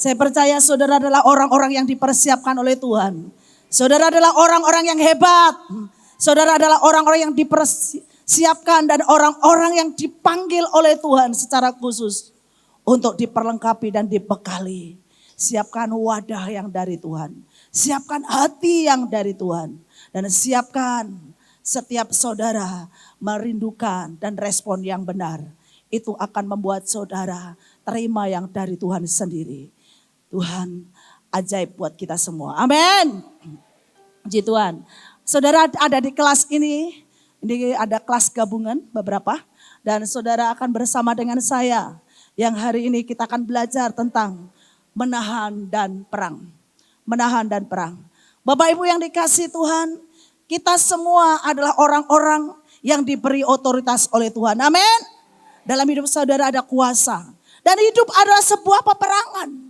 Saya percaya saudara adalah orang-orang yang dipersiapkan oleh Tuhan. Saudara adalah orang-orang yang hebat. Saudara adalah orang-orang yang dipersiapkan dan orang-orang yang dipanggil oleh Tuhan secara khusus untuk diperlengkapi dan dibekali. Siapkan wadah yang dari Tuhan. Siapkan hati yang dari Tuhan. Dan siapkan setiap saudara merindukan dan respon yang benar. Itu akan membuat saudara terima yang dari Tuhan sendiri. Tuhan ajaib buat kita semua. Amin. Puji Tuhan. Saudara ada di kelas ini ada kelas gabungan beberapa. Dan saudara akan bersama dengan saya. Yang hari ini kita akan belajar tentang menahan dan perang. Menahan dan perang. Bapak Ibu yang dikasihi Tuhan, kita semua adalah orang-orang yang diberi otoritas oleh Tuhan. Amin. Dalam hidup saudara ada kuasa. Dan hidup adalah sebuah peperangan.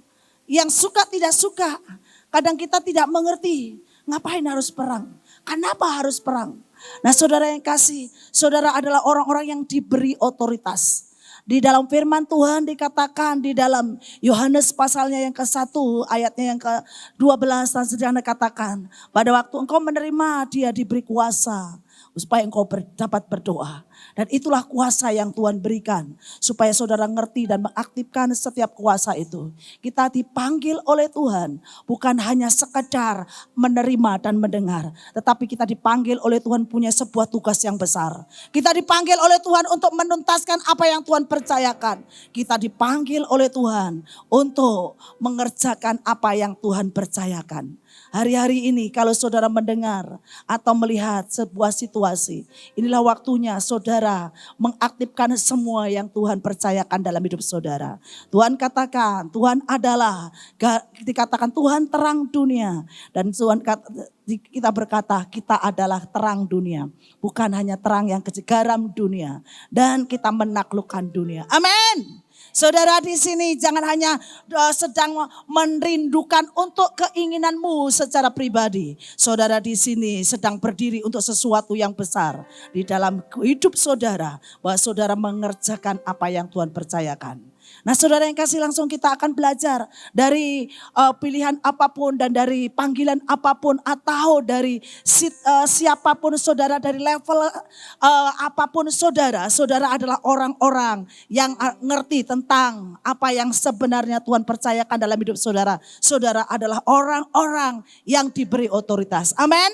Yang suka tidak suka. Kadang kita tidak mengerti. Ngapain harus perang? Kenapa harus perang? Nah saudara yang kasih, saudara adalah orang-orang yang diberi otoritas. Di dalam firman Tuhan dikatakan di dalam Yohanes pasalnya yang ke-1 ayatnya yang ke-12 dan sedang dikatakan. Pada waktu engkau menerima dia diberi kuasa supaya engkau dapat berdoa. Dan itulah kuasa yang Tuhan berikan supaya saudara ngerti dan mengaktifkan setiap kuasa itu. Kita dipanggil oleh Tuhan bukan hanya sekedar menerima dan mendengar. Tetapi kita dipanggil oleh Tuhan punya sebuah tugas yang besar. Kita dipanggil oleh Tuhan untuk menuntaskan apa yang Tuhan percayakan. Kita dipanggil oleh Tuhan untuk mengerjakan apa yang Tuhan percayakan. Hari-hari ini kalau saudara mendengar atau melihat sebuah situasi, inilah waktunya saudara mengaktifkan semua yang Tuhan percayakan dalam hidup saudara. Tuhan katakan, Tuhan adalah, dikatakan Tuhan terang dunia. Dan Tuhan kita berkata kita adalah terang dunia. Bukan hanya terang yang kecil, garam dunia. Dan kita menaklukkan dunia. Amin. Saudara di sini jangan hanya sedang merindukan untuk keinginanmu secara pribadi. Saudara di sini sedang berdiri untuk sesuatu yang besar di dalam hidup saudara. Bahwa saudara mengerjakan apa yang Tuhan percayakan. Nah saudara yang kasih langsung kita akan belajar dari pilihan apapun dan dari panggilan apapun atau dari siapapun saudara dari level apapun saudara. Saudara adalah orang-orang yang ngerti tentang apa yang sebenarnya Tuhan percayakan dalam hidup saudara. Saudara adalah orang-orang yang diberi otoritas. Amin.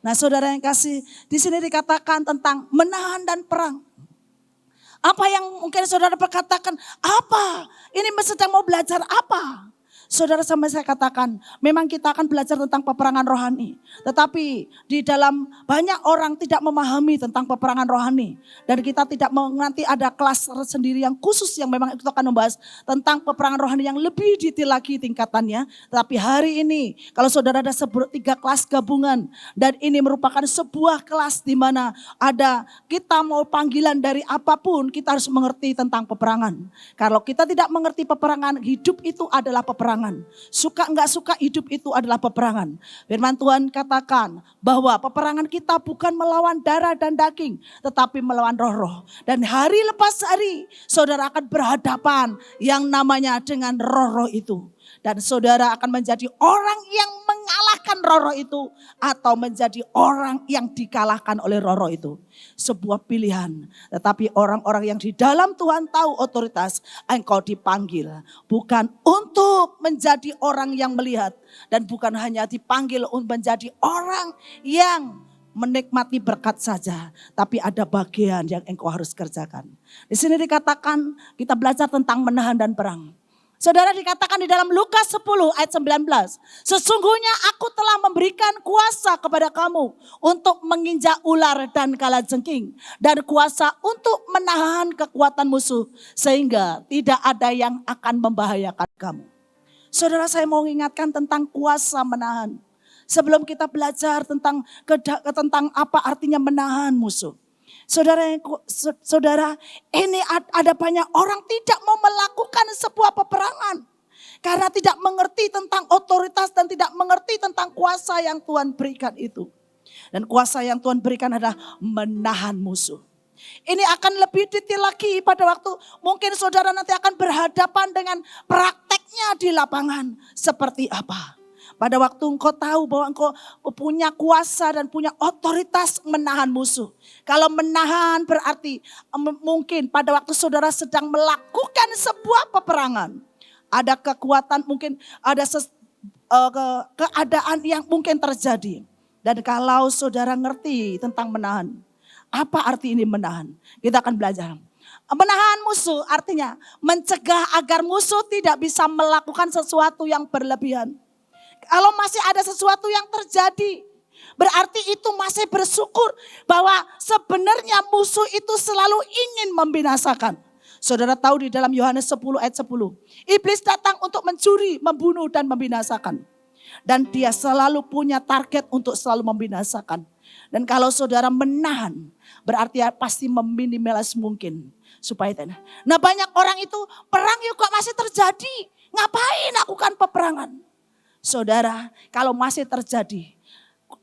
Nah saudara yang kasih di sini dikatakan tentang menahan dan perang. Apa yang mungkin saudara berkatakan, apa? Ini sedang mau belajar apa? Saudara sama saya katakan, memang kita akan belajar tentang peperangan rohani. Tetapi di dalam banyak orang tidak memahami tentang peperangan rohani. Dan kita tidak mau nanti ada kelas sendiri yang khusus yang memang itu akan membahas tentang peperangan rohani yang lebih detail lagi tingkatannya. Tapi hari ini kalau saudara ada 3 kelas gabungan. Dan ini merupakan sebuah kelas di mana ada kita mau panggilan dari apapun kita harus mengerti tentang peperangan. Kalau kita tidak mengerti peperangan, hidup itu adalah peperangan. Suka enggak suka hidup itu adalah peperangan. Firman Tuhan katakan bahwa peperangan kita bukan melawan darah dan daging. Tetapi melawan roh-roh. Dan hari lepas hari saudara akan berhadapan yang namanya dengan roh-roh itu. Dan saudara akan menjadi orang yang mengalahkan roh-roh itu. Atau menjadi orang yang dikalahkan oleh roh-roh itu. Sebuah pilihan. Tetapi orang-orang yang di dalam Tuhan tahu otoritas. Engkau dipanggil. Bukan untuk menjadi orang yang melihat. Dan bukan hanya dipanggil untuk menjadi orang yang menikmati berkat saja. Tapi ada bagian yang engkau harus kerjakan. Di sini dikatakan kita belajar tentang menahan dan perang. Saudara dikatakan di dalam Lukas 10 ayat 19. Sesungguhnya aku telah memberikan kuasa kepada kamu untuk menginjak ular dan kalajengking. Dan kuasa untuk menahan kekuatan musuh. Sehingga tidak ada yang akan membahayakan kamu. Saudara saya mau mengingatkan tentang kuasa menahan. Sebelum kita belajar tentang apa artinya menahan musuh. Saudara, ini ada banyak orang tidak mau melakukan sebuah peperangan. Karena tidak mengerti tentang otoritas dan tidak mengerti tentang kuasa yang Tuhan berikan itu. Dan kuasa yang Tuhan berikan adalah menahan musuh. Ini akan lebih detail lagi pada waktu mungkin saudara nanti akan berhadapan dengan prakteknya realitanya di lapangan seperti apa. Pada waktu engkau tahu bahwa engkau punya kuasa dan punya otoritas menahan musuh. Kalau menahan berarti mungkin pada waktu saudara sedang melakukan sebuah peperangan. Ada kekuatan, mungkin ada keadaan yang mungkin terjadi. Dan kalau saudara ngerti tentang menahan, apa arti ini menahan? Kita akan belajar. Menahan musuh artinya mencegah agar musuh tidak bisa melakukan sesuatu yang berlebihan. Kalau masih ada sesuatu yang terjadi, berarti itu masih bersyukur bahwa sebenarnya musuh itu selalu ingin membinasakan. Saudara tahu di dalam Yohanes 10 ayat 10, iblis datang untuk mencuri, membunuh dan membinasakan. Dan dia selalu punya target untuk selalu membinasakan. Dan kalau saudara menahan, berarti pasti meminimalis mungkin. Supaya tenang. Nah banyak orang itu perang juga masih terjadi. Ngapain lakukan peperangan? Saudara, kalau masih terjadi,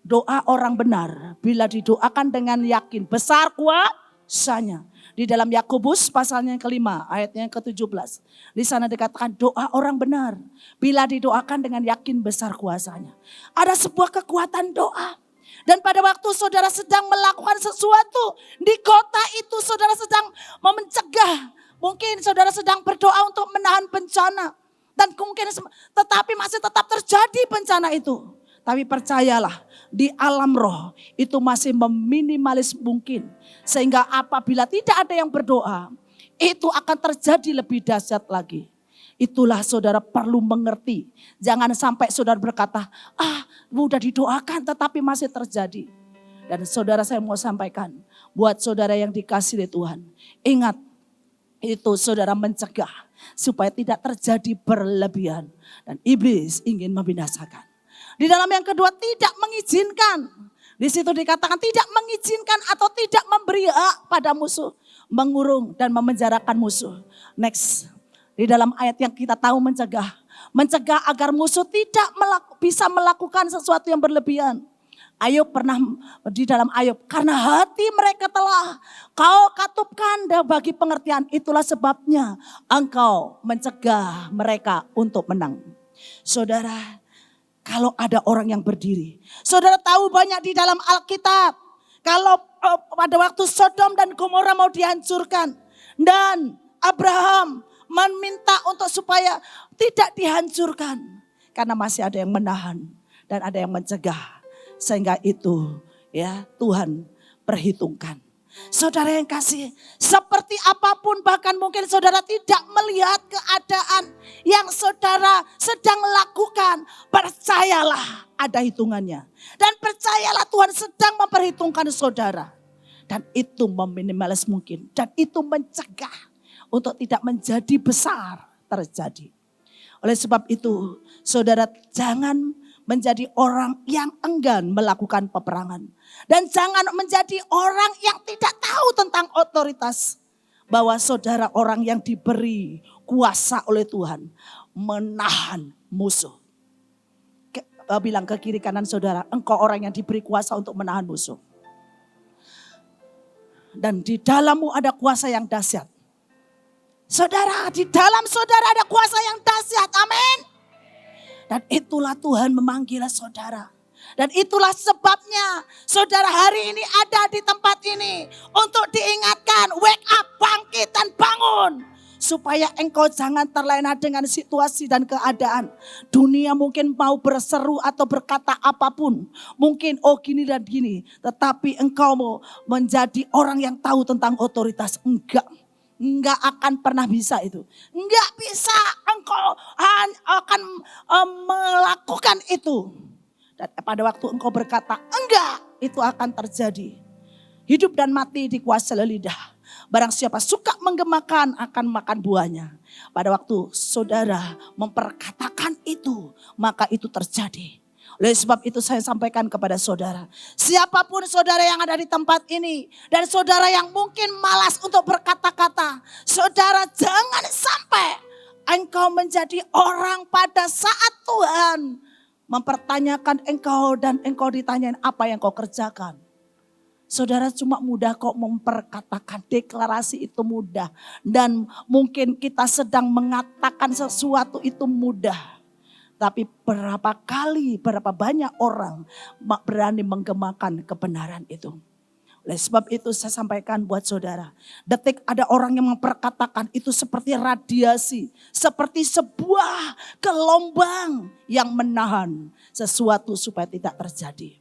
doa orang benar bila didoakan dengan yakin besar kuasanya. Di dalam Yakobus pasalnya yang kelima, ayatnya yang ke-17. Di sana dikatakan doa orang benar bila didoakan dengan yakin besar kuasanya. Ada sebuah kekuatan doa. Dan pada waktu saudara sedang melakukan sesuatu di kota itu, saudara sedang mencegah. Mungkin saudara sedang berdoa untuk menahan bencana. Dan mungkin tetapi masih tetap terjadi bencana itu. Tapi percayalah di alam roh itu masih meminimalis mungkin. Sehingga apabila tidak ada yang berdoa itu akan terjadi lebih dahsyat lagi. Itulah saudara perlu mengerti. Jangan sampai saudara berkata udah didoakan tetapi masih terjadi. Dan saudara saya mau sampaikan buat saudara yang dikasihi Tuhan. Ingat itu saudara mencegah. Supaya tidak terjadi berlebihan. Dan iblis ingin membinasakan. Di dalam yang kedua tidak mengizinkan. Di situ dikatakan tidak mengizinkan atau tidak memberi hak pada musuh. Mengurung dan memenjarakan musuh. Next. Di dalam ayat yang kita tahu mencegah. Mencegah agar musuh tidak bisa melakukan sesuatu yang berlebihan. Ayub pernah di dalam Ayub. Karena hati mereka telah kau katupkan bagi pengertian. Itulah sebabnya engkau mencegah mereka untuk menang. Saudara, kalau ada orang yang berdiri. Saudara tahu banyak di dalam Alkitab. Kalau pada waktu Sodom dan Gomora mau dihancurkan. Dan Abraham meminta untuk supaya tidak dihancurkan. Karena masih ada yang menahan dan ada yang mencegah. Sehingga itu ya Tuhan perhitungkan. Saudara yang kasih, seperti apapun bahkan mungkin saudara tidak melihat keadaan yang saudara sedang lakukan. Percayalah ada hitungannya. Dan percayalah Tuhan sedang memperhitungkan saudara. Dan itu meminimalis mungkin. Dan itu mencegah untuk tidak menjadi besar terjadi. Oleh sebab itu saudara jangan menjadi orang yang enggan melakukan peperangan. Dan jangan menjadi orang yang tidak tahu tentang otoritas. Bahwa saudara orang yang diberi kuasa oleh Tuhan. Menahan musuh. Bilang ke kiri kanan saudara, engkau orang yang diberi kuasa untuk menahan musuh. Dan di dalammu ada kuasa yang dahsyat. Saudara, di dalam saudara ada kuasa yang dahsyat. Amin. Dan itulah Tuhan memanggil saudara. Dan itulah sebabnya saudara hari ini ada di tempat ini. Untuk diingatkan, wake up, bangkit dan bangun. Supaya engkau jangan terlena dengan situasi dan keadaan. Dunia mungkin mau berseru atau berkata apapun. Mungkin gini dan gini. Tetapi engkau mau menjadi orang yang tahu tentang otoritas. Enggak akan pernah bisa itu. Enggak bisa engkau akan melakukan itu. Dan pada waktu engkau berkata enggak, itu akan terjadi. Hidup dan mati dikuasai lidah. Barang siapa suka menggemakan akan makan buahnya. Pada waktu saudara memperkatakan itu, maka itu terjadi. Oleh sebab itu saya sampaikan kepada saudara. Siapapun saudara yang ada di tempat ini. Dan saudara yang mungkin malas untuk berkata-kata. Saudara jangan sampai engkau menjadi orang pada saat Tuhan mempertanyakan engkau dan engkau ditanyain apa yang kau kerjakan. Saudara cuma mudah kok memperkatakan, deklarasi itu mudah. Dan mungkin kita sedang mengatakan sesuatu itu mudah. Tapi berapa banyak orang berani menggemakan kebenaran itu. Oleh sebab itu saya sampaikan buat saudara. Detik ada orang yang memperkatakan itu seperti radiasi. Seperti sebuah gelombang yang menahan sesuatu supaya tidak terjadi.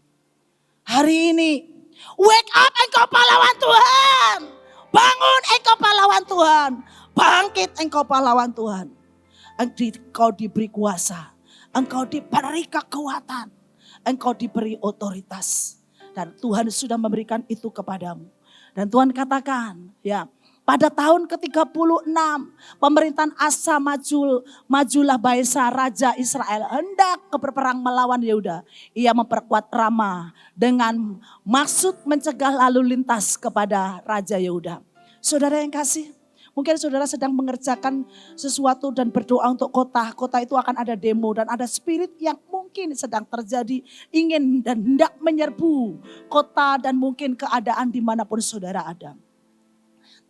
Hari ini, wake up engkau pahlawan Tuhan. Bangun engkau pahlawan Tuhan. Bangkit engkau pahlawan Tuhan. Engkau diberi kuasa. Engkau diberi kekuatan. Engkau diberi otoritas. Dan Tuhan sudah memberikan itu kepadamu. Dan Tuhan katakan, ya, pada tahun ke-36 pemerintahan Asa majulah Baesa raja Israel hendak berperang melawan Yehuda. Ia memperkuat Rama dengan maksud mencegah lalu lintas kepada raja Yehuda. Saudara yang kasih, mungkin saudara sedang mengerjakan sesuatu dan berdoa untuk kota. Kota itu akan ada demo dan ada spirit yang mungkin sedang terjadi. Ingin dan hendak menyerbu kota dan mungkin keadaan dimanapun saudara ada.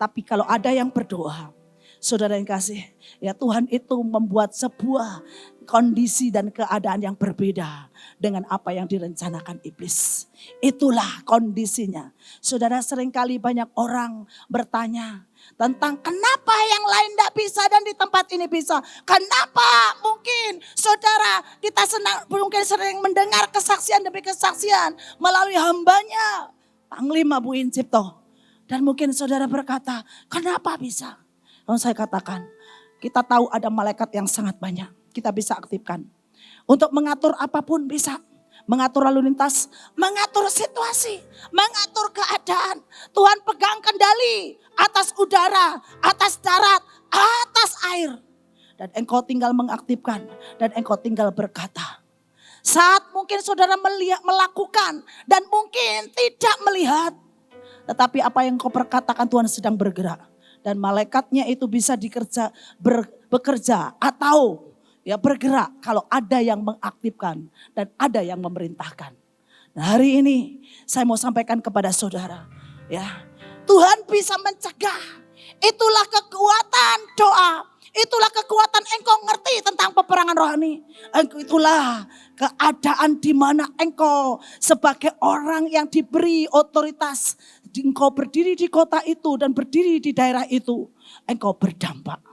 Tapi kalau ada yang berdoa, saudara yang kasih, ya Tuhan itu membuat sebuah kondisi dan keadaan yang berbeda dengan apa yang direncanakan iblis. Itulah kondisinya. Saudara, seringkali banyak orang bertanya tentang kenapa yang lain tidak bisa dan di tempat ini bisa. Kenapa mungkin saudara kita mungkin sering mendengar kesaksian demi kesaksian melalui hambanya Panglima Bu Incipto. Dan mungkin saudara berkata, kenapa bisa? Kalau saya katakan, kita tahu ada malaikat yang sangat banyak. Kita bisa aktifkan. Untuk mengatur apapun bisa. Mengatur lalu lintas, mengatur situasi, mengatur keadaan. Tuhan pegang kendali atas udara, atas darat, atas air. Dan engkau tinggal mengaktifkan dan engkau tinggal berkata. Saat mungkin saudara melakukan dan mungkin tidak melihat. Tetapi apa yang kau perkatakan Tuhan sedang bergerak. Dan malaikatnya itu bisa bekerja atau ya bergerak kalau ada yang mengaktifkan dan ada yang memerintahkan. Nah, hari ini saya mau sampaikan kepada saudara. Ya, Tuhan bisa mencegah. Itulah kekuatan doa. Itulah kekuatan engkau ngerti tentang peperangan rohani. Itulah keadaan di mana engkau sebagai orang yang diberi otoritas. Engkau berdiri di kota itu dan berdiri di daerah itu. Engkau berdampak.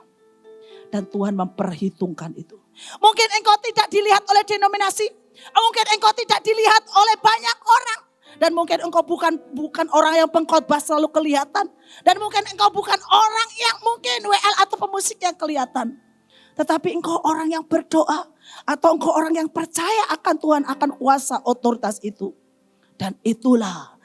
Dan Tuhan memperhitungkan itu. Mungkin engkau tidak dilihat oleh denominasi. Mungkin engkau tidak dilihat oleh banyak orang. Dan mungkin engkau bukan orang yang pengkhotbah selalu kelihatan. Dan mungkin engkau bukan orang yang mungkin WL atau pemusik yang kelihatan. Tetapi engkau orang yang berdoa. Atau engkau orang yang percaya akan Tuhan, akan kuasa otoritas itu. Dan itulah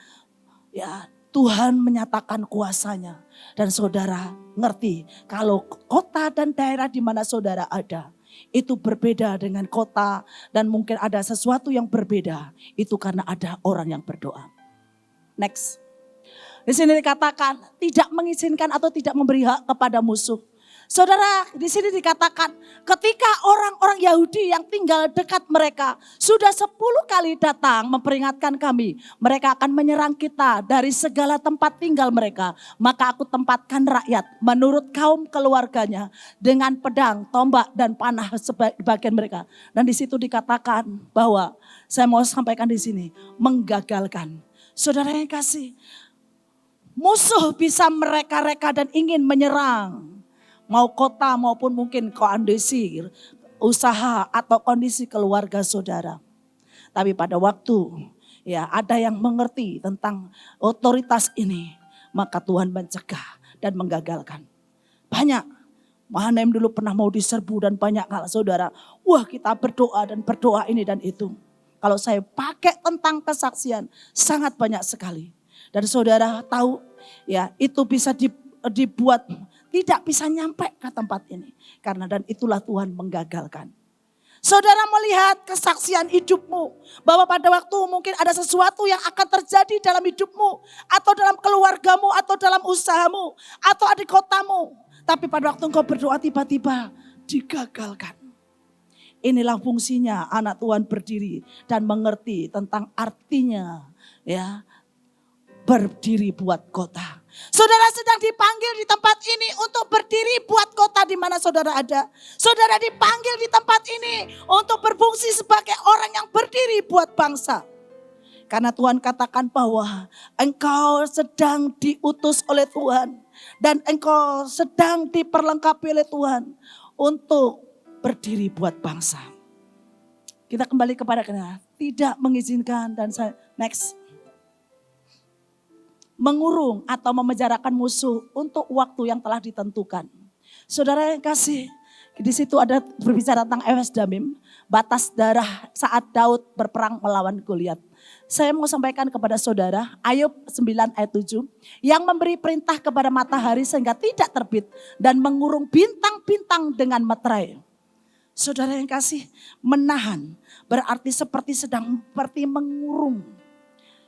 ya Tuhan menyatakan kuasanya. Dan saudara ngerti kalau kota dan daerah di mana saudara ada. Itu berbeda dengan kota dan mungkin ada sesuatu yang berbeda. Itu karena ada orang yang berdoa. Next. Di sini dikatakan tidak mengizinkan atau tidak memberi hak kepada musuh. Saudara, di sini dikatakan ketika orang-orang Yahudi yang tinggal dekat mereka sudah 10 kali datang memperingatkan kami. Mereka akan menyerang kita dari segala tempat tinggal mereka. Maka aku tempatkan rakyat menurut kaum keluarganya dengan pedang, tombak dan panah sebagian mereka. Dan di situ dikatakan bahwa saya mau sampaikan di sini menggagalkan. Saudara yang kasih, musuh bisa mereka-reka dan ingin menyerang. Mau kota maupun mungkin kondisi usaha atau kondisi keluarga saudara. Tapi pada waktu ya ada yang mengerti tentang otoritas ini. Maka Tuhan mencegah dan menggagalkan. Banyak. Mahanaim dulu pernah mau diserbu dan banyak hal saudara. Wah kita berdoa dan berdoa ini dan itu. Kalau saya pakai tentang kesaksian sangat banyak sekali. Dan saudara tahu ya itu bisa dibuat tidak bisa nyampe ke tempat ini. Karena dan itulah Tuhan menggagalkan. Saudara melihat kesaksian hidupmu. Bahwa pada waktu mungkin ada sesuatu yang akan terjadi dalam hidupmu. Atau dalam keluargamu. Atau dalam usahamu. Atau di kotamu. Tapi pada waktu engkau berdoa tiba-tiba digagalkan. Inilah fungsinya anak Tuhan berdiri. Dan mengerti tentang artinya. Ya, berdiri buat kota. Saudara sedang dipanggil di tempat ini untuk berdiri buat kota di mana saudara ada. Saudara dipanggil di tempat ini untuk berfungsi sebagai orang yang berdiri buat bangsa. Karena Tuhan katakan bahwa engkau sedang diutus oleh Tuhan. Dan engkau sedang diperlengkapi oleh Tuhan untuk berdiri buat bangsa. Kita kembali kepada tidak mengizinkan dan saya next. Mengurung atau memenjarakan musuh untuk waktu yang telah ditentukan. Saudara yang kasih, di situ ada berbicara tentang Efes Damim, batas darah saat Daud berperang melawan Goliat. Saya mau sampaikan kepada saudara, Ayub 9 ayat 7, yang memberi perintah kepada matahari sehingga tidak terbit dan mengurung bintang-bintang dengan meterai. Saudara yang kasih, menahan berarti seperti mengurung,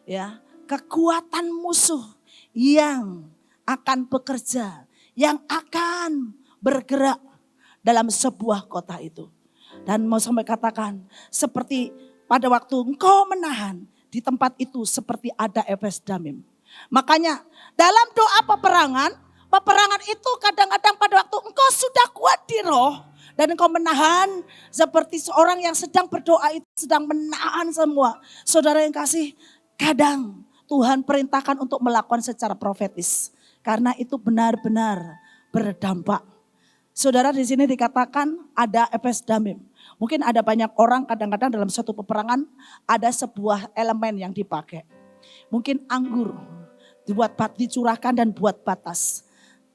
ya. Kekuatan musuh yang akan bekerja, yang akan bergerak dalam sebuah kota itu. Dan mau sampai katakan seperti pada waktu engkau menahan di tempat itu seperti ada Efes Damim. Makanya dalam doa peperangan itu kadang-kadang pada waktu engkau sudah kuat di roh. Dan engkau menahan seperti seorang yang sedang berdoa itu sedang menahan semua. Saudara yang kasih, kadang Tuhan perintahkan untuk melakukan secara profetis. Karena itu benar-benar berdampak. Saudara di sini dikatakan ada Efes Damim. Mungkin ada banyak orang kadang-kadang dalam suatu peperangan ada sebuah elemen yang dipakai. Mungkin anggur dicurahkan dan buat batas.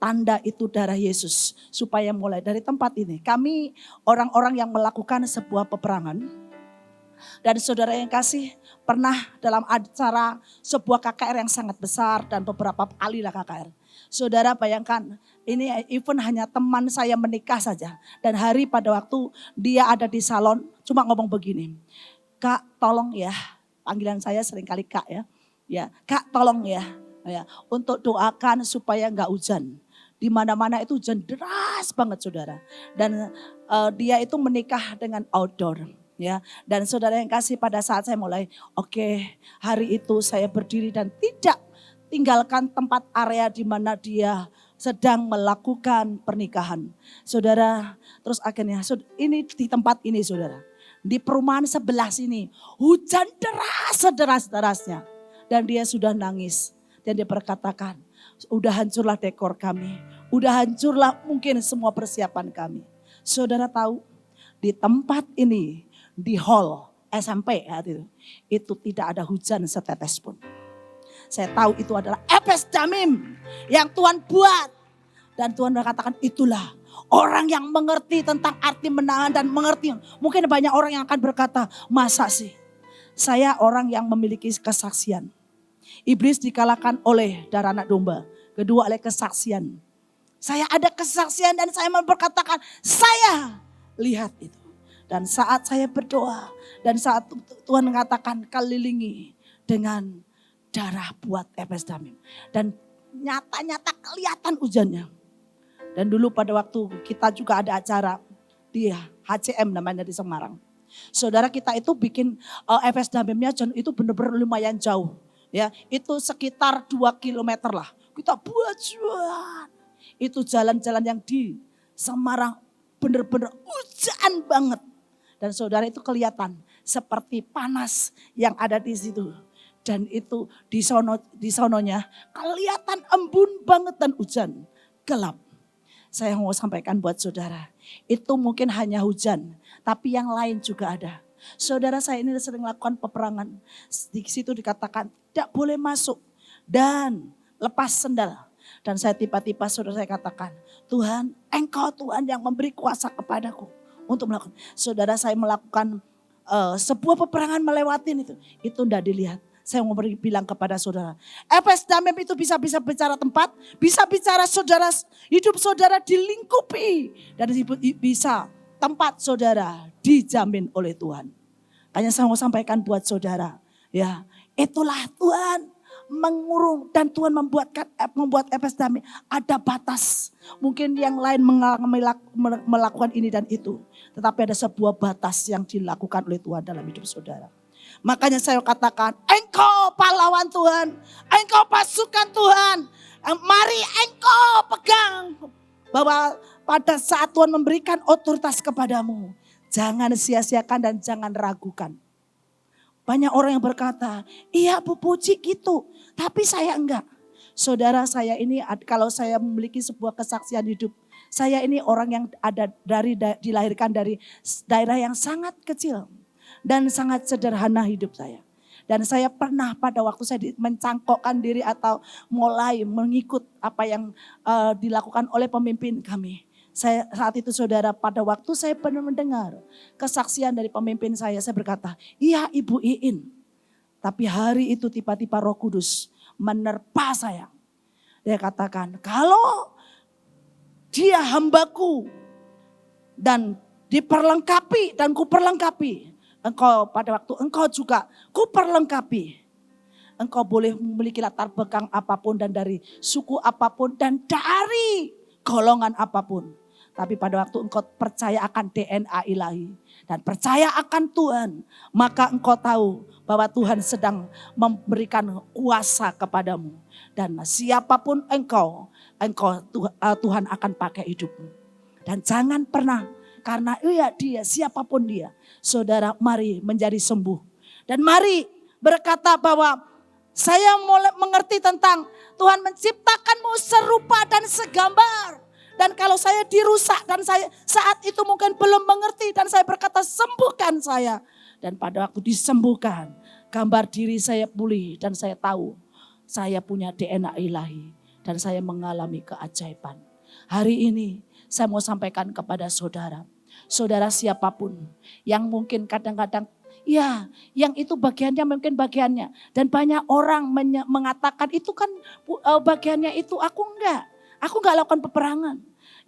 Tanda itu darah Yesus supaya mulai dari tempat ini. Kami orang-orang yang melakukan sebuah peperangan. Dan saudara yang kasih pernah dalam acara sebuah KKR yang sangat besar dan beberapa kali lah KKR. Saudara bayangkan ini even hanya teman saya menikah saja. Dan hari pada waktu dia ada di salon cuma ngomong begini. Kak tolong ya, panggilan saya seringkali Kak ya. Ya, Kak tolong ya, untuk doakan supaya enggak hujan. Di mana-mana itu hujan deras banget saudara. Dan dia itu menikah dengan outdoor. Ya, dan saudara yang kasih pada saat saya mulai, oke, hari itu saya berdiri dan tidak tinggalkan tempat area di mana dia sedang melakukan pernikahan. Saudara, terus akhirnya ini di tempat ini saudara. Di perumahan sebelah sini, hujan deras sederas-derasnya. Dan dia sudah nangis dan dia berkatakan, udah hancurlah dekor kami, udah hancurlah mungkin semua persiapan kami. Saudara tahu, di tempat ini, di hall SMP itu tidak ada hujan setetes pun. Saya tahu itu adalah Efes Damim yang Tuhan buat. Dan Tuhan berkatakan itulah orang yang mengerti tentang arti menahan dan mengerti. Mungkin banyak orang yang akan berkata, masa sih? Saya orang yang memiliki kesaksian. Iblis dikalahkan oleh darah anak domba. Kedua oleh kesaksian. Saya ada kesaksian dan saya berkatakan, saya lihat itu. Dan saat saya berdoa dan saat Tuhan mengatakan kelilingi dengan darah buat Efes Damim. Dan nyata-nyata kelihatan hujannya. Dan dulu pada waktu kita juga ada acara di HCM namanya di Semarang. Saudara kita itu bikin Efes Damimnya itu benar-benar lumayan jauh. Ya, itu sekitar 2 kilometer lah. Kita buat jalan. Itu jalan-jalan yang di Semarang benar-benar hujan banget. Dan saudara itu kelihatan seperti panas yang ada di situ. Dan itu di sononya kelihatan embun banget dan hujan gelap. Saya mau sampaikan buat saudara, itu mungkin hanya hujan, tapi yang lain juga ada. Saudara saya ini sering lakukan peperangan, di situ dikatakan tidak boleh masuk dan lepas sendal. Dan saya tiba-tiba saudara saya katakan, Tuhan engkau Tuhan yang memberi kuasa kepadaku untuk melakukan. Saudara saya melakukan sebuah peperangan melewatin itu tidak dilihat. Saya mau bilang kepada saudara, Efes Damim itu bisa bicara tempat, bisa bicara saudara, hidup saudara dilingkupi. Dan bisa tempat saudara dijamin oleh Tuhan. Hanya saya mau sampaikan buat saudara, ya itulah Tuhan mengurung dan Tuhan membuat Efes Damim ada batas. Mungkin yang lain melakukan ini dan itu, tetapi ada sebuah batas yang dilakukan oleh Tuhan dalam hidup saudara. Makanya saya katakan, engkau pahlawan Tuhan, engkau pasukan Tuhan. Mari engkau pegang bahwa pada saat Tuhan memberikan otoritas kepadamu, jangan sia-siakan dan jangan ragukan. Banyak orang yang berkata, iya Bu Puji gitu, tapi saya enggak. Saudara, saya ini kalau saya memiliki sebuah kesaksian hidup, saya ini orang yang ada dilahirkan dari daerah yang sangat kecil dan sangat sederhana hidup saya. Dan saya pernah pada waktu saya mencangkokkan diri atau mulai mengikut apa yang dilakukan oleh pemimpin kami. Saat itu saudara, pada waktu saya pernah mendengar kesaksian dari pemimpin saya berkata, iya Ibu Iin. Tapi hari itu tiba-tiba Roh Kudus menerpa saya. Dia katakan, kalau dia hambaku dan diperlengkapi dan kuperlengkapi. Engkau pada waktu engkau juga kuperlengkapi. Engkau boleh memiliki latar belakang apapun dan dari suku apapun dan dari golongan apapun. Tapi pada waktu engkau percaya akan DNA ilahi dan percaya akan Tuhan, maka engkau tahu bahwa Tuhan sedang memberikan kuasa kepadamu. Dan siapapun engkau Tuhan akan pakai hidupmu. Dan jangan pernah, karena dia siapapun dia, saudara mari menjadi sembuh. Dan mari berkata bahwa saya mulai mengerti tentang Tuhan menciptakanmu serupa dan segambar. Dan kalau saya dirusak dan saya saat itu mungkin belum mengerti dan saya berkata sembuhkan saya. Dan pada waktu disembuhkan, gambar diri saya pulih dan saya tahu saya punya DNA ilahi dan saya mengalami keajaiban. Hari ini saya mau sampaikan kepada saudara, saudara siapapun yang mungkin kadang-kadang ya yang itu bagiannya mungkin bagiannya. Dan banyak orang mengatakan itu kan bagiannya itu aku enggak lakukan peperangan.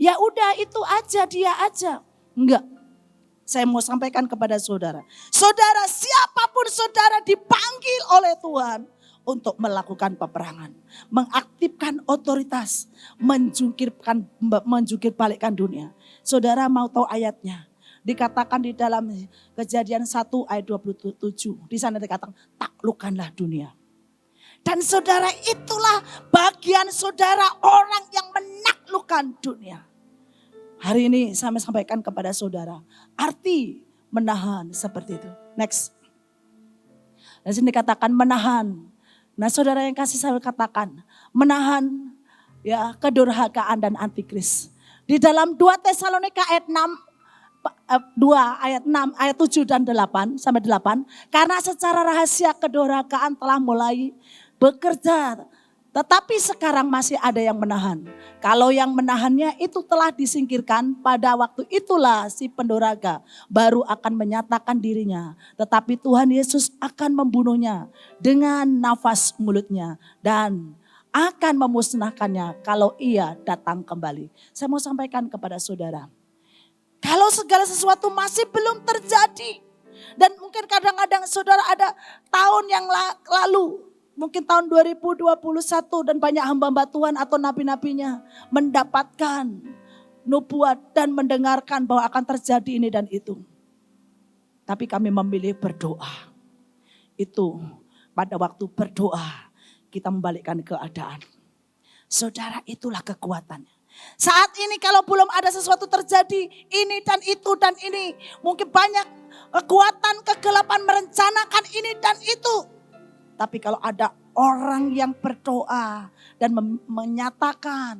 Ya udah itu aja dia aja. Enggak. Saya mau sampaikan kepada saudara. Saudara siapapun saudara dipanggil oleh Tuhan untuk melakukan peperangan. Mengaktifkan otoritas. Menjungkir balikkan dunia. Saudara mau tahu ayatnya. Dikatakan di dalam Kejadian 1 ayat 27. Di sana dikatakan taklukkanlah dunia. Dan saudara itulah bagian saudara orang yang menaklukkan dunia. Hari ini saya sampaikan kepada saudara. Arti menahan seperti itu. Next. Dan sini dikatakan menahan. Nah saudara yang kasih saya katakan. Menahan ya kedurhakaan dan antikris. Di dalam 2 Tesalonika ayat 6. 2 ayat 6 ayat 7 dan 8 sampai 8. Karena secara rahasia kedurhakaan telah mulai bekerja. Tetapi sekarang masih ada yang menahan. Kalau yang menahannya itu telah disingkirkan, pada waktu itulah si pendurhaka baru akan menyatakan dirinya. Tetapi Tuhan Yesus akan membunuhnya dengan nafas mulutnya dan akan memusnahkannya kalau ia datang kembali. Saya mau sampaikan kepada saudara. Kalau segala sesuatu masih belum terjadi dan mungkin kadang-kadang saudara ada tahun yang lalu. Mungkin tahun 2021 dan banyak hamba-hamba Tuhan atau nabi-nabinya mendapatkan nubuat dan mendengarkan bahwa akan terjadi ini dan itu. Tapi kami memilih berdoa. Itu pada waktu berdoa kita membalikkan keadaan. Saudara itulah kekuatannya. Saat ini kalau belum ada sesuatu terjadi ini dan itu dan ini. Mungkin banyak kekuatan kegelapan merencanakan ini dan itu. Tapi kalau ada orang yang berdoa dan menyatakan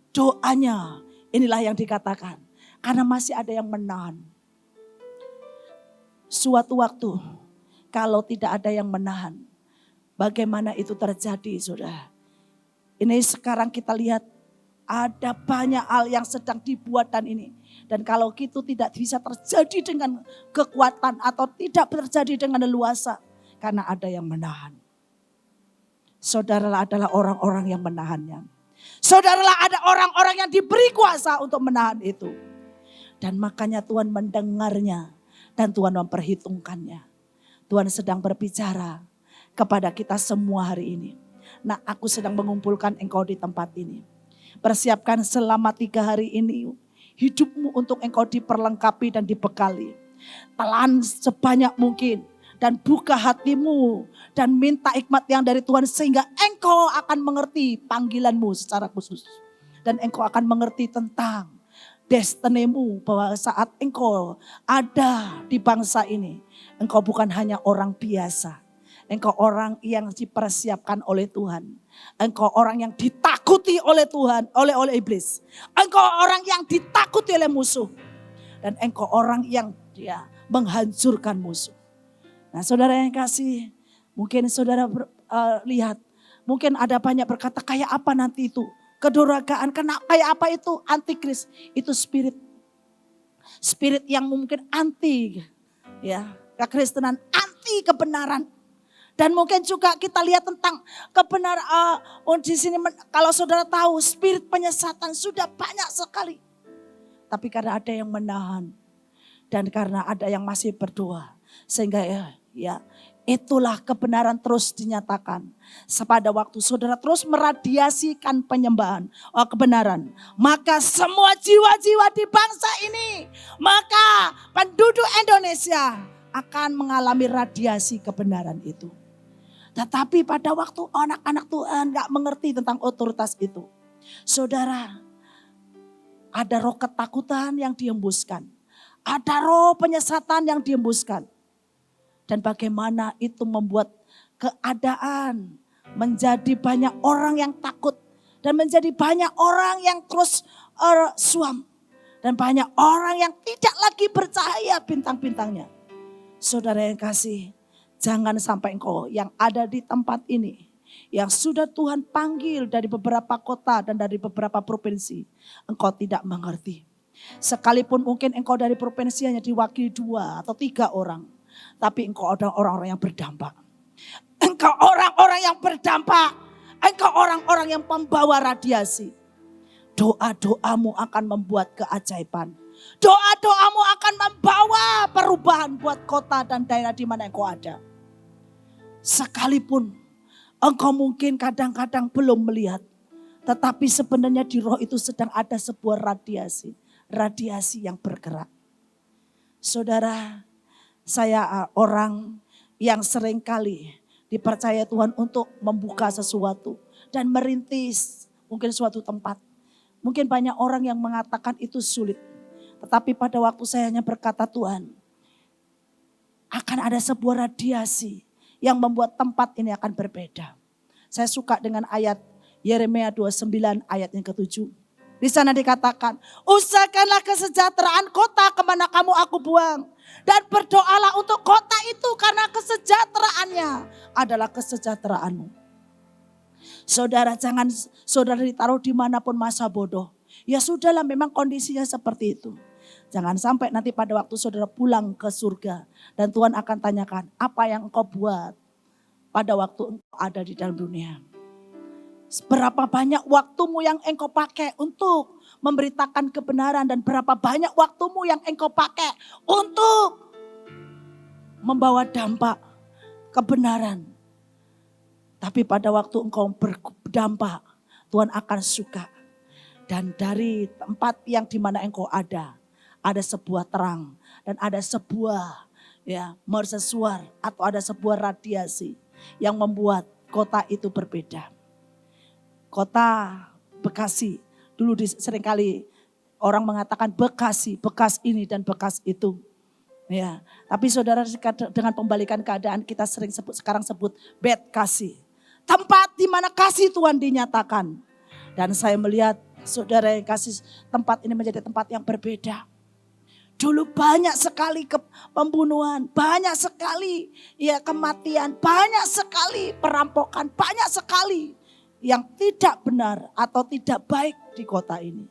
doanya, inilah yang dikatakan. Karena masih ada yang menahan. Suatu waktu kalau tidak ada yang menahan, bagaimana itu terjadi saudara? Ini sekarang kita lihat ada banyak hal yang sedang dibuat dan ini. Dan kalau itu tidak bisa terjadi dengan kekuatan atau tidak terjadi dengan leluasa. Karena ada yang menahan. Saudaralah adalah orang-orang yang menahannya. Saudaralah ada orang-orang yang diberi kuasa untuk menahan itu. Dan makanya Tuhan mendengarnya. Dan Tuhan memperhitungkannya. Tuhan sedang berbicara kepada kita semua hari ini. Nah aku sedang mengumpulkan engkau di tempat ini. Persiapkan selama 3 hari ini. Hidupmu untuk engkau diperlengkapi dan dibekali. Telan sebanyak mungkin. dan buka hatimu dan minta hikmat yang dari Tuhan sehingga engkau akan mengerti panggilanmu secara khusus. Dan engkau akan mengerti tentang destinimu bahwa saat engkau ada di bangsa ini, engkau bukan hanya orang biasa. Engkau orang yang dipersiapkan oleh Tuhan. Engkau orang yang ditakuti oleh Tuhan, oleh iblis. Engkau orang yang ditakuti oleh musuh. Dan engkau orang yang menghancurkan musuh. Nah saudara yang kasih, mungkin saudara lihat. Mungkin ada banyak berkata kayak apa nanti itu. Keduragaan, kayak apa itu antikris. Itu spirit. Spirit yang mungkin anti kekristenan, anti kebenaran. Dan mungkin juga kita lihat tentang kebenaran. Di sini kalau saudara tahu spirit penyesatan sudah banyak sekali. Tapi karena ada yang menahan. Dan karena ada yang masih berdoa. Sehingga itulah kebenaran terus dinyatakan. Pada waktu saudara terus meradiasikan penyembahan kebenaran. Maka semua jiwa-jiwa di bangsa ini. Maka penduduk Indonesia akan mengalami radiasi kebenaran itu. Tetapi pada waktu anak-anak Tuhan gak mengerti tentang otoritas itu. Saudara, ada roh ketakutan yang dihembuskan. Ada roh penyesatan yang dihembuskan. Dan bagaimana itu membuat keadaan menjadi banyak orang yang takut. Dan menjadi banyak orang yang terus suam. Dan banyak orang yang tidak lagi percaya bintang-bintangnya. Saudara yang kasih, jangan sampai engkau yang ada di tempat ini, yang sudah Tuhan panggil dari beberapa kota dan dari beberapa provinsi, engkau tidak mengerti. Sekalipun mungkin engkau dari provinsi hanya diwakili 2 atau 3 orang, tapi engkau ada orang-orang yang berdampak. Engkau orang-orang yang berdampak, engkau orang-orang yang membawa radiasi. Doa-doamu akan membuat keajaiban. Doa-doamu akan membawa perubahan buat kota dan daerah di mana engkau ada. Sekalipun engkau mungkin kadang-kadang belum melihat. Tetapi sebenarnya di roh itu sedang ada sebuah radiasi. Radiasi yang bergerak. Saudara, saya orang yang seringkali dipercaya Tuhan untuk membuka sesuatu. Dan merintis mungkin suatu tempat. Mungkin banyak orang yang mengatakan itu sulit. Tetapi pada waktu saya hanya berkata Tuhan, akan ada sebuah radiasi yang membuat tempat ini akan berbeda. Saya suka dengan ayat Yeremia 29 ayat yang ke-7. Di sana dikatakan, usahakanlah kesejahteraan kota kemana kamu aku buang. Dan berdoalah untuk kota itu karena kesejahteraannya adalah kesejahteraanmu. Saudara, jangan saudara ditaruh dimanapun masa bodoh. Ya sudahlah, memang kondisinya seperti itu. Jangan sampai nanti pada waktu saudara pulang ke surga. Dan Tuhan akan tanyakan, apa yang engkau buat pada waktu engkau ada di dalam dunia. Berapa banyak waktumu yang engkau pakai untuk memberitakan kebenaran. Dan berapa banyak waktumu yang engkau pakai untuk membawa dampak kebenaran. Tapi pada waktu engkau berdampak, Tuhan akan suka. Dan dari tempat yang dimana engkau ada sebuah terang. Dan ada sebuah mercusuar atau ada sebuah radiasi yang membuat kota itu berbeda. Kota Bekasi, dulu seringkali orang mengatakan Bekasi, bekas ini dan bekas itu. Ya, tapi saudara dengan pembalikan keadaan kita sekarang sebut Betkasi. Tempat di mana kasih Tuhan dinyatakan. Dan saya melihat saudara yang kasih tempat ini menjadi tempat yang berbeda. Dulu banyak sekali pembunuhan, banyak sekali kematian, banyak sekali perampokan, banyak sekali yang tidak benar atau tidak baik di kota ini.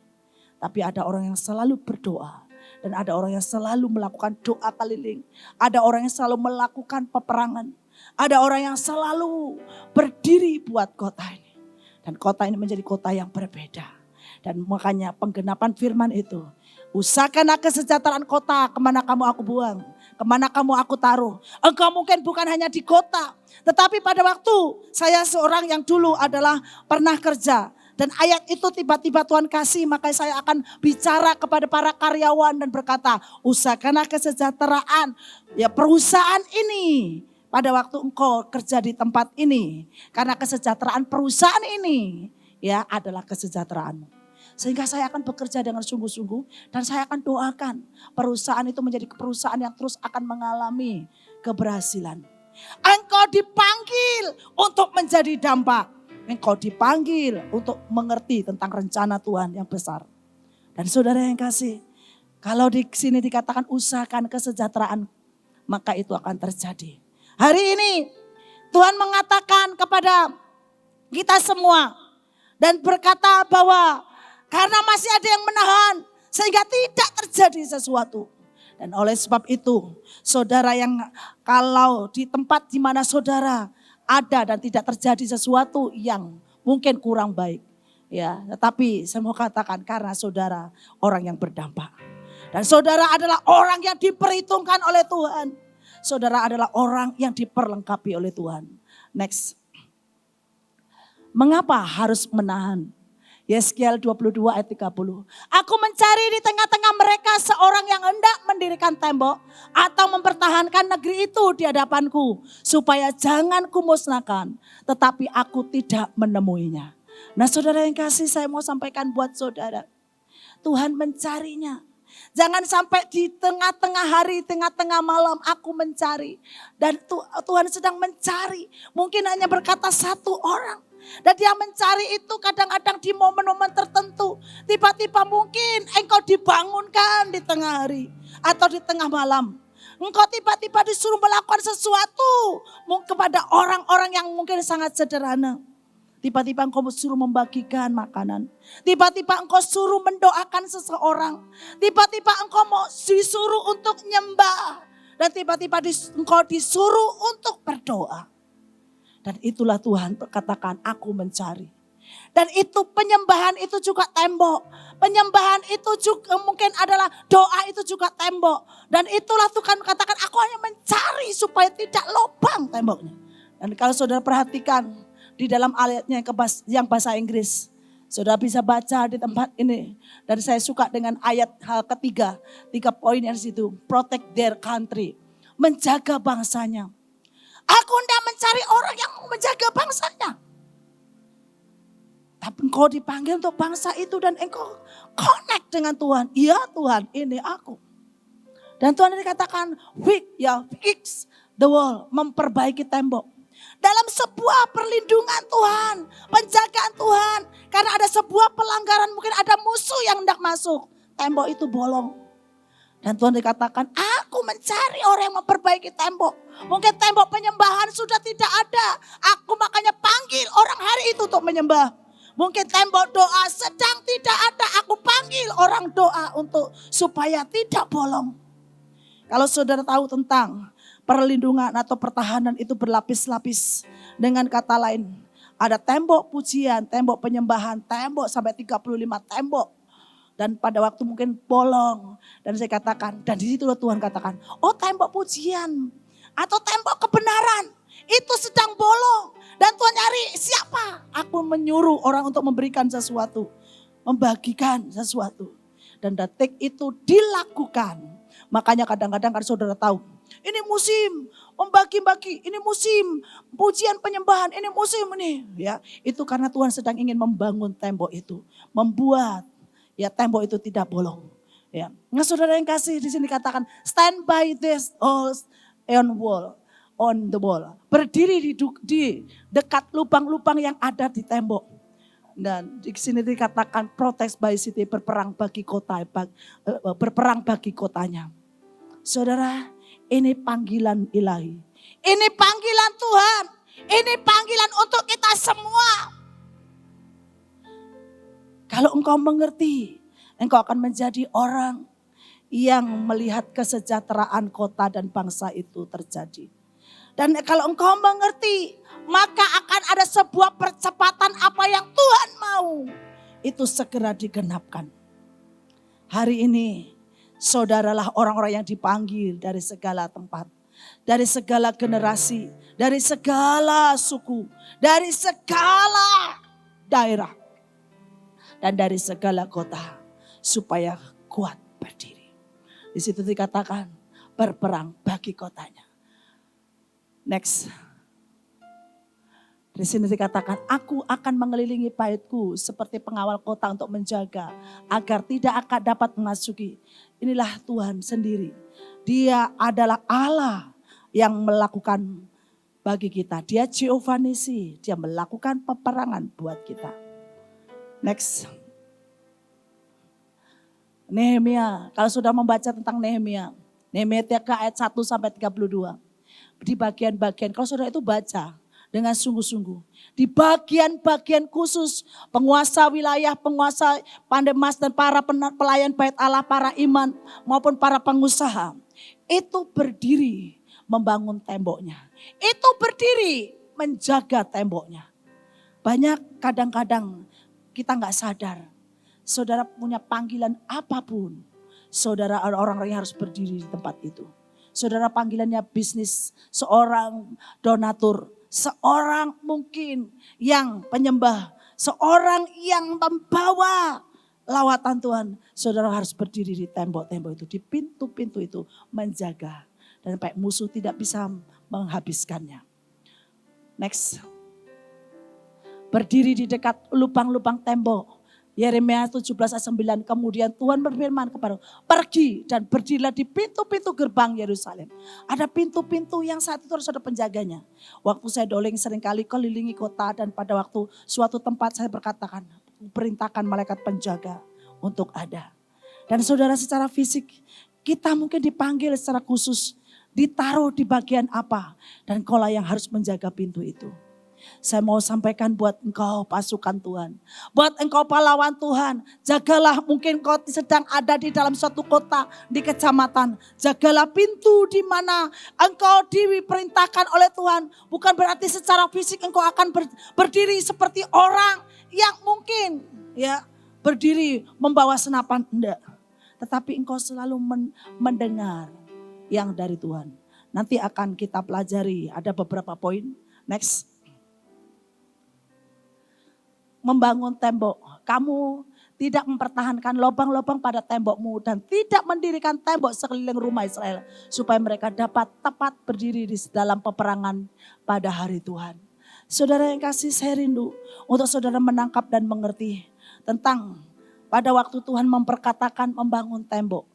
Tapi ada orang yang selalu berdoa. Dan ada orang yang selalu melakukan doa keliling. Ada orang yang selalu melakukan peperangan. Ada orang yang selalu berdiri buat kota ini. Dan kota ini menjadi kota yang berbeda. Dan makanya penggenapan firman itu. Usahakanlah kesejahteraan kota kemana kamu aku buang. Kemana kamu aku taruh. Engkau mungkin bukan hanya di kota. Tetapi pada waktu saya seorang yang dulu adalah pernah kerja Dan ayat itu tiba-tiba Tuhan kasih, maka saya akan bicara kepada para karyawan dan berkata, usahakanlah kesejahteraan ya perusahaan ini pada waktu engkau kerja di tempat ini. Karena kesejahteraan perusahaan ini ya adalah kesejahteraanmu. Sehingga saya akan bekerja dengan sungguh-sungguh dan saya akan doakan perusahaan itu menjadi perusahaan yang terus akan mengalami keberhasilan. Engkau dipanggil untuk menjadi dampak. Engkau dipanggil untuk mengerti tentang rencana Tuhan yang besar. Dan saudara yang kasih, kalau di sini dikatakan usahakan kesejahteraan, maka itu akan terjadi. Hari ini Tuhan mengatakan kepada kita semua dan berkata bahwa karena masih ada yang menahan sehingga tidak terjadi sesuatu. Dan oleh sebab itu, saudara yang kalau di tempat di mana saudara ada dan tidak terjadi sesuatu yang mungkin kurang baik. Ya, tetapi saya mau katakan karena saudara orang yang berdampak. Dan saudara adalah orang yang diperhitungkan oleh Tuhan. Saudara adalah orang yang diperlengkapi oleh Tuhan. Next. Mengapa harus menahan? Yeskiel 22 ayat 30. Aku mencari di tengah-tengah mereka seorang yang hendak mendirikan tembok atau mempertahankan negeri itu di hadapanku. Supaya jangan kumusnahkan, tetapi aku tidak menemuinya. Nah saudara yang kasih, saya mau sampaikan buat saudara. Tuhan mencarinya. Jangan sampai di tengah-tengah hari, tengah-tengah malam aku mencari. Dan Tuhan sedang mencari. Mungkin hanya berkata satu orang. Dan dia mencari itu kadang-kadang di momen-momen tertentu. Tiba-tiba mungkin engkau dibangunkan di tengah hari. Atau di tengah malam. Engkau tiba-tiba disuruh melakukan sesuatu. Kepada orang-orang yang mungkin sangat sederhana. Tiba-tiba engkau suruh membagikan makanan. Tiba-tiba engkau suruh mendoakan seseorang. Tiba-tiba engkau mau disuruh untuk nyembah. Dan tiba-tiba engkau disuruh untuk berdoa. Dan itulah Tuhan katakan aku mencari. Dan itu penyembahan itu juga tembok. Penyembahan itu juga mungkin adalah doa itu juga tembok. Dan itulah Tuhan katakan aku hanya mencari supaya tidak lubang temboknya. Dan kalau saudara perhatikan di dalam ayatnya yang bahasa Inggris. Saudara bisa baca di tempat ini. Dan saya suka dengan ayat ketiga. 3 poin yang di situ. Protect their country. Menjaga bangsanya. Aku hendak mencari orang yang menjaga bangsanya. Tapi engkau dipanggil untuk bangsa itu dan engkau connect dengan Tuhan. Iya Tuhan, ini aku. Dan Tuhan dikatakan fix the wall, memperbaiki tembok. Dalam sebuah perlindungan Tuhan, penjagaan Tuhan. Karena ada sebuah pelanggaran, mungkin ada musuh yang hendak masuk. Tembok itu bolong. Dan Tuhan dikatakan, aku mencari orang yang memperbaiki tembok. Mungkin tembok penyembahan sudah tidak ada. Aku makanya panggil orang hari itu untuk menyembah. Mungkin tembok doa sedang tidak ada. Aku panggil orang doa untuk supaya tidak bolong. Kalau saudara tahu tentang perlindungan atau pertahanan itu berlapis-lapis. Dengan kata lain, ada tembok pujian, tembok penyembahan, tembok sampai 35 tembok. Dan pada waktu mungkin bolong. Dan saya katakan, dan di situ Tuhan katakan, oh tembok pujian atau tembok kebenaran itu sedang bolong. Dan Tuhan nyari siapa? Aku menyuruh orang untuk memberikan sesuatu. Membagikan sesuatu. Dan detik itu dilakukan. Makanya kadang-kadang kan saudara tahu, ini musim membagi-bagi, ini musim pujian penyembahan, ini musim ini. Ya, itu karena Tuhan sedang ingin membangun tembok itu. Membuat ya tembok itu tidak bolong. Ya. Nah saudara yang kasih di sini katakan stand by this on the wall. Berdiri di dekat lubang-lubang yang ada di tembok. Dan di sini dikatakan protect by city, berperang bagi kota, berperang bagi kotanya. Saudara, ini panggilan ilahi. Ini panggilan Tuhan. Ini panggilan untuk kita semua. Kalau engkau mengerti, engkau akan menjadi orang yang melihat kesejahteraan kota dan bangsa itu terjadi. Dan kalau engkau mengerti, maka akan ada sebuah percepatan apa yang Tuhan mau. Itu segera digenapkan. Hari ini, saudaralah orang-orang yang dipanggil dari segala tempat. Dari segala generasi, dari segala suku, dari segala daerah. dan dari segala kota supaya kuat berdiri. Di situ dikatakan berperang bagi kotanya. Next. Di sini dikatakan, aku akan mengelilingi baitku seperti pengawal kota untuk menjaga agar tidak akan dapat memasuki. Inilah Tuhan sendiri. Dia adalah Allah yang melakukan bagi kita. Dia Jehovah Nisi, dia melakukan peperangan buat kita. Next. Nehemia, kalau sudah membaca tentang Nehemia 3 ayat 1 sampai 32. Di bagian-bagian, kalau saudara itu baca dengan sungguh-sungguh. Di bagian-bagian khusus penguasa wilayah, penguasa pandemas dan para pelayan bait Allah, para iman maupun para pengusaha. Itu berdiri membangun temboknya. Itu berdiri menjaga temboknya. Banyak kadang-kadang kita gak sadar. Saudara punya panggilan apapun. Saudara orang-orang yang harus berdiri di tempat itu. Saudara panggilannya bisnis, seorang donatur, seorang mungkin yang penyembah, seorang yang membawa lawatan Tuhan. Saudara harus berdiri di tembok-tembok itu, di pintu-pintu itu menjaga. Dan sampai musuh tidak bisa menghabiskannya. Next. Berdiri di dekat lubang-lubang tembok. Yeremia 17 ayat 9, kemudian Tuhan berfirman kepada, pergi dan berdirilah di pintu-pintu gerbang Yerusalem. Ada pintu-pintu yang saat itu harus ada penjaganya. Waktu saya doling seringkali kelilingi kota dan pada waktu suatu tempat saya berkatakan, perintahkan malaikat penjaga untuk ada. Dan saudara secara fisik, kita mungkin dipanggil secara khusus, ditaruh di bagian apa. Dan kaulah yang harus menjaga pintu itu. Saya mau sampaikan buat engkau pasukan Tuhan. Buat engkau pahlawan Tuhan. Jagalah, mungkin kau sedang ada di dalam suatu kota, di kecamatan. Jagalah pintu di mana engkau diperintahkan oleh Tuhan. Bukan berarti secara fisik engkau akan berdiri seperti orang yang mungkin ya berdiri membawa senapan. Enggak. Tetapi engkau selalu mendengar yang dari Tuhan. Nanti akan kita pelajari, ada beberapa poin. Next. Membangun tembok. Kamu tidak mempertahankan lubang-lubang pada tembokmu dan tidak mendirikan tembok sekeliling rumah Israel supaya mereka dapat tepat berdiri di dalam peperangan pada hari Tuhan. Saudara yang kasih, saya rindu untuk saudara menangkap dan mengerti tentang pada waktu Tuhan memperkatakan membangun tembok.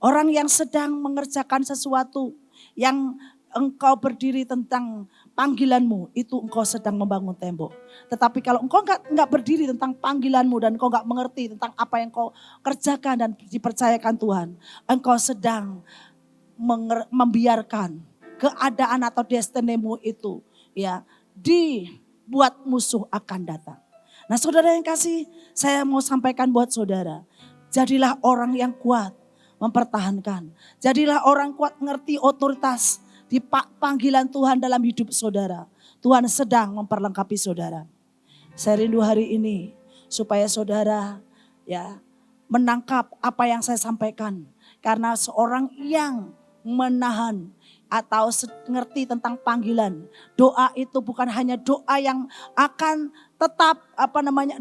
Orang yang sedang mengerjakan sesuatu yang engkau berdiri tentang panggilanmu, itu engkau sedang membangun tembok. Tetapi kalau engkau enggak berdiri tentang panggilanmu dan engkau enggak mengerti tentang apa yang engkau kerjakan dan dipercayakan Tuhan, engkau sedang membiarkan keadaan atau destinimu itu ya dibuat musuh akan datang. Nah saudara yang kasih, saya mau sampaikan buat saudara, jadilah orang yang kuat mempertahankan. Jadilah orang kuat ngerti otoritas di panggilan Tuhan dalam hidup saudara. Tuhan sedang memperlengkapi saudara. Saya rindu hari ini supaya saudara ya menangkap apa yang saya sampaikan. Karena seorang yang menahan atau ngerti tentang panggilan. Doa itu bukan hanya doa yang akan tetap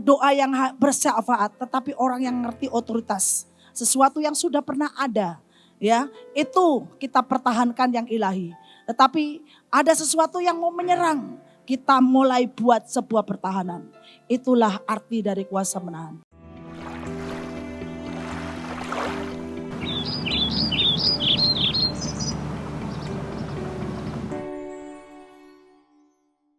doa yang bersyafaat, tetapi orang yang ngerti otoritas. Sesuatu yang sudah pernah ada. Ya, itu kita pertahankan yang ilahi. Tetapi ada sesuatu yang mau menyerang, kita mulai buat sebuah pertahanan. Itulah arti dari kuasa menahan.